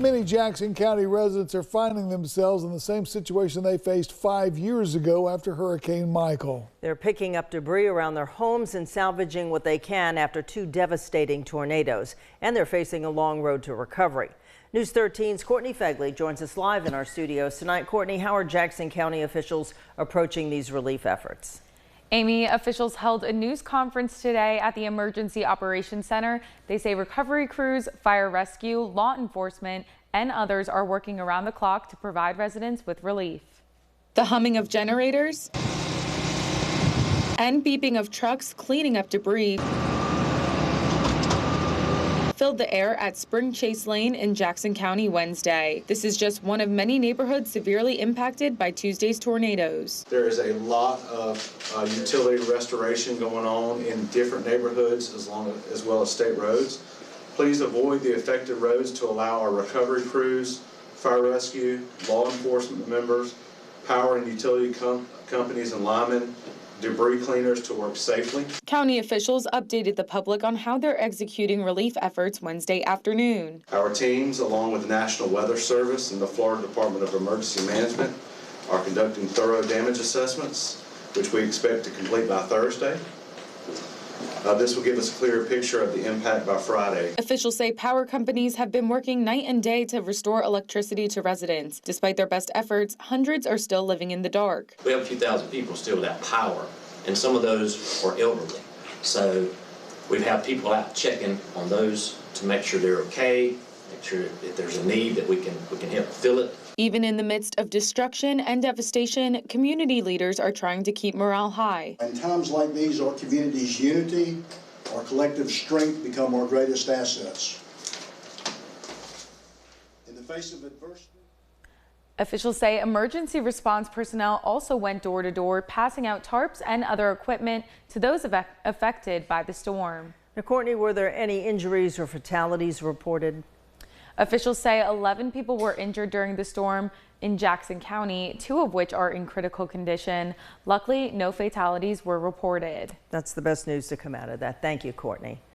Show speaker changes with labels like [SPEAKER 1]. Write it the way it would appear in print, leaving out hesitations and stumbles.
[SPEAKER 1] Many Jackson County residents are finding themselves in the same situation they faced 5 years ago after Hurricane Michael.
[SPEAKER 2] They're picking up debris around their homes and salvaging what they can after two devastating tornadoes, and they're facing a long road to recovery. News 13's Courtney Fegley joins us live in our studios tonight. Courtney, how are Jackson County officials approaching these relief efforts?
[SPEAKER 3] Amy, officials held a news conference today at the Emergency Operations Center. They say recovery crews, fire rescue, law enforcement, and others are working around the clock to provide residents with relief. The humming of generators and beeping of trucks cleaning up debris filled the air at Spring Chase Lane in Jackson County Wednesday. This is just one of many neighborhoods severely impacted by Tuesday's tornadoes.
[SPEAKER 4] There is a lot of utility restoration going on in different neighborhoods as well as state roads. Please avoid the affected roads to allow our recovery crews, fire rescue, law enforcement members, power and utility companies and linemen, debris cleaners to work safely.
[SPEAKER 3] County officials updated the public on how they're executing relief efforts Wednesday afternoon.
[SPEAKER 4] Our teams, along with the National Weather Service and the Florida Department of Emergency Management, are conducting thorough damage assessments, which we expect to complete by Thursday. This will give us a clearer picture of the impact by Friday.
[SPEAKER 3] Officials say power companies have been working night and day to restore electricity to residents. Despite their best efforts, hundreds are still living in the dark.
[SPEAKER 5] We have a few thousand people still without power, and some of those are elderly. So we have people out checking on those to make sure they're okay, make sure if there's a need that we can help fill it.
[SPEAKER 3] Even in the midst of destruction and devastation, community leaders are trying to keep morale high.
[SPEAKER 6] In times like these, our community's unity, our collective strength become our greatest assets. In the face of adversity,
[SPEAKER 3] officials say emergency response personnel also went door to door, passing out tarps and other equipment to those affected by the storm.
[SPEAKER 2] Now, Courtney, were there any injuries or fatalities reported?
[SPEAKER 3] Officials say 11 people were injured during the storm in Jackson County, 2 of which are in critical condition. Luckily, no fatalities were reported.
[SPEAKER 2] That's the best news to come out of that. Thank you, Courtney.